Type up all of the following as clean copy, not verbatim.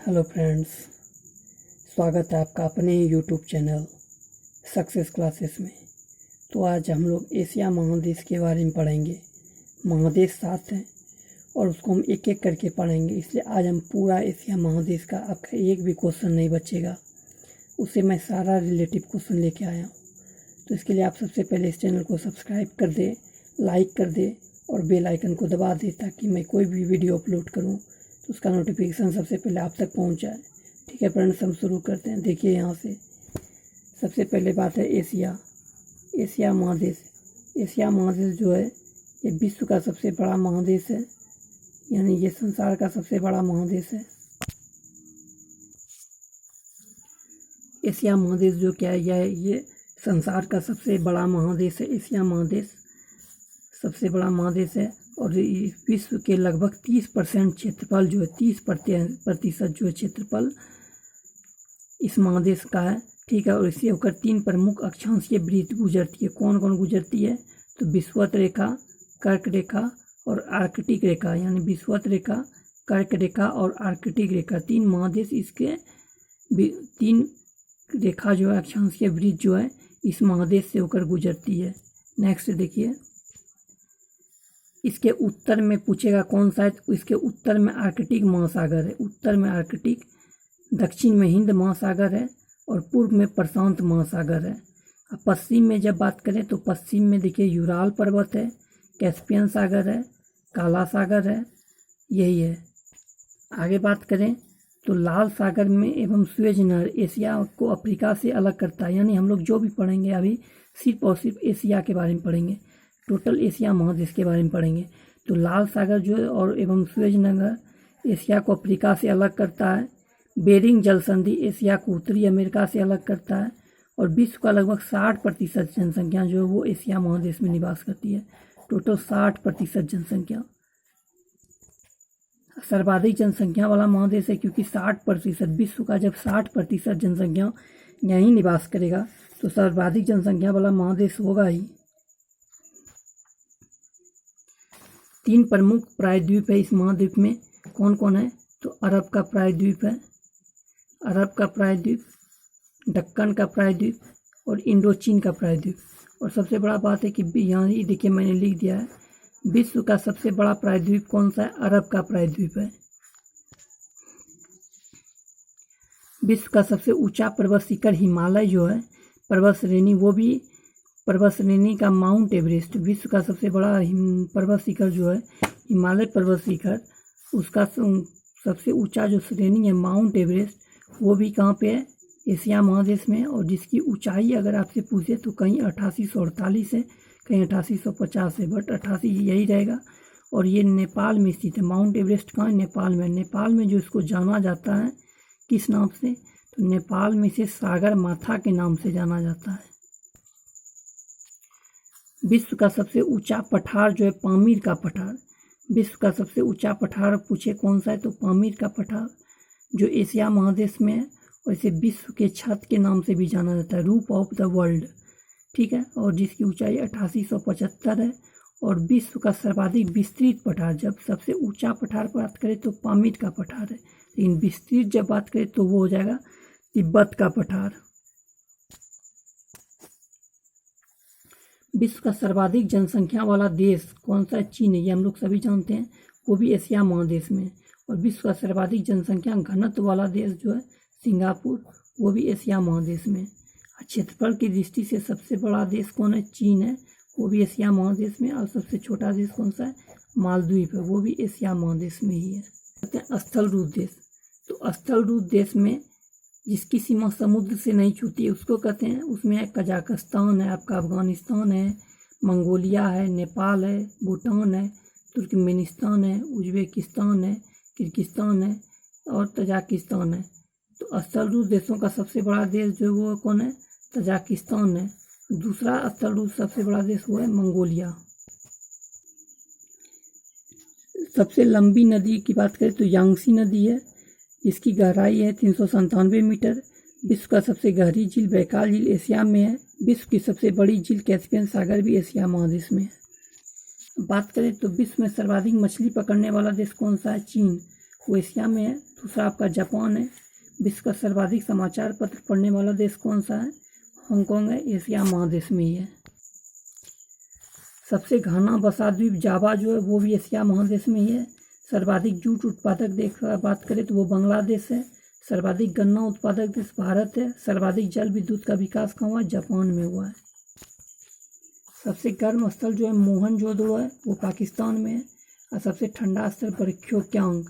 Hello friends, स्वागत है आपका अपने यूट्यूब चैनल सक्सेस क्लासेस में। तो आज हम लोग एशिया महादेश के बारे में पढ़ेंगे। महादेश 7 हैं और उसको हम एक एक करके पढ़ेंगे, इसलिए आज हम पूरा एशिया महादेश का आपका एक भी क्वेश्चन नहीं बचेगा, उससे मैं सारा रिलेटिव क्वेश्चन लेके आया हूँ। तो इसके लिए आप सबसे पहले इस चैनल को सब्सक्राइब कर दे, लाइक कर दे और बेल आइकन को दबा दे, ताकि मैं कोई भी वीडियो अपलोड करूँ तो उसका नोटिफिकेशन सबसे पहले आप तक पहुंच जाए। ठीक है फ्रेंड्स, हम शुरू करते हैं। देखिए यहाँ से सबसे पहले बात है एशिया महादेश। एशिया महादेश जो है ये विश्व का सबसे बड़ा महादेश है, यानी ये संसार का सबसे बड़ा महादेश है। एशिया महादेश जो क्या है, ये संसार का सबसे बड़ा महादेश है। एशिया महादेश सबसे बड़ा महादेश है और विश्व के लगभग 30% क्षेत्रफल जो है, 30% जो है क्षेत्रफल इस महादेश का है। ठीक है, और इससे होकर 3 प्रमुख अक्षांशीय वृत्त गुजरती है। कौन कौन गुजरती है? तो विषुवत रेखा, कर्क रेखा और आर्कटिक रेखा, यानी विषुवत रेखा, कर्क रेखा और आर्कटिक रेखा, 3 महादेश इसके 3 रेखा जो है, अक्षांशीय वृत्त जो है इस महादेश से होकर गुजरती है। नेक्स्ट देखिए, इसके उत्तर में पूछेगा कौन सा है, तो इसके उत्तर में आर्कटिक महासागर है। उत्तर में आर्कटिक, दक्षिण में हिंद महासागर है और पूर्व में प्रशांत महासागर है। अब पश्चिम में जब बात करें तो पश्चिम में देखिए यूराल पर्वत है, कैस्पियन सागर है, काला सागर है, यही है। आगे बात करें तो लाल सागर में एवं सुएज नहर एशिया को अफ्रीका से अलग करता है। यानी हम लोग जो भी पढ़ेंगे अभी सिर्फ और सिर्फ एशिया के बारे में पढ़ेंगे, टोटल एशिया महादेश के बारे में पढ़ेंगे। तो लाल सागर जो है और एवं सुएज नहर एशिया को अफ्रीका से अलग करता है। बेरिंग जल संधि एशिया को उत्तरी अमेरिका से अलग करता है और विश्व का लगभग 60% जनसंख्या जो है वो एशिया महादेश में निवास करती है। टोटल 60% जनसंख्या, सर्वाधिक जनसंख्या वाला महादेश है, क्योंकि 60% विश्व का जब 60% जनसंख्या यहीं निवास करेगा तो सर्वाधिक जनसंख्या वाला महादेश होगा ही। 3 प्रमुख प्रायद्वीप है इस महाद्वीप में। कौन कौन है? तो अरब का प्रायद्वीप है, अरब का प्रायद्वीप, दक्कन का प्रायद्वीप और इंडोचीन का प्रायद्वीप। और सबसे बड़ा बात है कि यहाँ ही देखिए मैंने लिख दिया है, विश्व का सबसे बड़ा प्रायद्वीप कौन सा है? अरब का प्रायद्वीप है। विश्व का सबसे ऊंचा पर्वत शिखर हिमालय जो है पर्वत श्रेणी, वो भी पर्वत श्रेणी का माउंट एवरेस्ट। विश्व का सबसे बड़ा पर्वत शिखर जो है हिमालय पर्वत शिखर, उसका सबसे ऊंचा जो श्रेणी है माउंट एवरेस्ट, वो भी कहाँ पे है? एशिया महादेश में। और जिसकी ऊंचाई अगर आपसे पूछे तो कहीं 8848 है, कहीं 8850 है, बट 88 यही रहेगा। और ये नेपाल में स्थित है। माउंट एवरेस्ट कहाँ है? नेपाल में। नेपाल में जो इसको जाना जाता है किस नाम से? तो नेपाल में इसे सागर माथा के नाम से जाना जाता है। विश्व का सबसे ऊंचा पठार जो है पामीर का पठार। विश्व का सबसे ऊंचा पठार पूछे कौन सा है? तो पामीर का पठार जो एशिया महादेश में है, और इसे विश्व के छत के नाम से भी जाना जाता है, रूफ ऑफ द वर्ल्ड। ठीक है, और जिसकी ऊंचाई 8875 है। और विश्व का सर्वाधिक विस्तृत पठार, जब सबसे ऊंचा पठार पर बात करें तो पामीर का पठार है, लेकिन विस्तृत जब बात करें तो वो हो जाएगा तिब्बत का पठार। विश्व का सर्वाधिक जनसंख्या वाला देश कौन सा है? चीन है, ये हम लोग सभी जानते हैं, वो भी एशिया महादेश में। और विश्व का सर्वाधिक जनसंख्या घनत्व वाला देश जो है सिंगापुर, वो भी एशिया महादेश में। क्षेत्रफल की दृष्टि से सबसे बड़ा देश कौन है? चीन है, वो भी एशिया महादेश में। और सबसे छोटा देश कौन सा है? मालदीव है, वो भी एशिया महादेश में ही है। कहते हैं स्थल रूप देश। तो स्थल रूप देश में जिसकी सीमा समुद्र से नहीं छूती है उसको कहते हैं, उसमें है कजाकिस्तान है, आपका अफगानिस्तान है, मंगोलिया है, नेपाल है, भूटान है, तुर्कमेनिस्तान है, उज्बेकिस्तान है, किर्गिस्तान है और तजाकिस्तान है। तो स्थल रूप देशों का सबसे बड़ा देश जो वो कौन है? तजाकिस्तान है। दूसरा स्थल रूप सबसे बड़ा देश वो है मंगोलिया। सबसे लंबी नदी की बात करें तो यांगसी नदी है, इसकी गहराई है 397 मीटर। विश्व का सबसे गहरी झील बैकाल झील एशिया में है। विश्व की सबसे बड़ी झील कैस्पियन सागर भी एशिया महादेश में है। बात करें तो विश्व में सर्वाधिक मछली पकड़ने वाला देश कौन सा है? चीन, वो एशिया में है। दूसरा आपका जापान है। विश्व का सर्वाधिक समाचार पत्र पढ़ने वाला देश कौन सा है? हांगकांग है, एशिया महादेश में ही है। सबसे घना बसा द्वीप जावा जो है वो भी एशिया महादेश में ही है। सर्वाधिक जूट उत्पादक देश का बात करें तो वो बांग्लादेश है। सर्वाधिक गन्ना उत्पादक देश भारत है। सर्वाधिक जल विद्युत का विकास कहाँ हुआ? जापान में हुआ है। सबसे गर्म स्थल जो है मोहनजोदड़ो है, वो पाकिस्तान में है। और सबसे ठंडा स्थल बरक्योक्यांग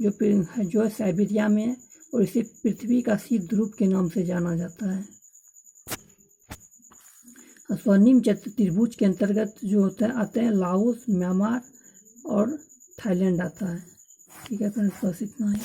जो है साइबेरिया में है, और इसे पृथ्वी का शीत ध्रुव के नाम से जाना जाता है। स्वर्णिम त्रिभुज के अंतर्गत जो होता है आते हैं लाओस, म्यांमार और थाईलैंड आता है। ठीक है फ्रेंड्स, बस इतना ही।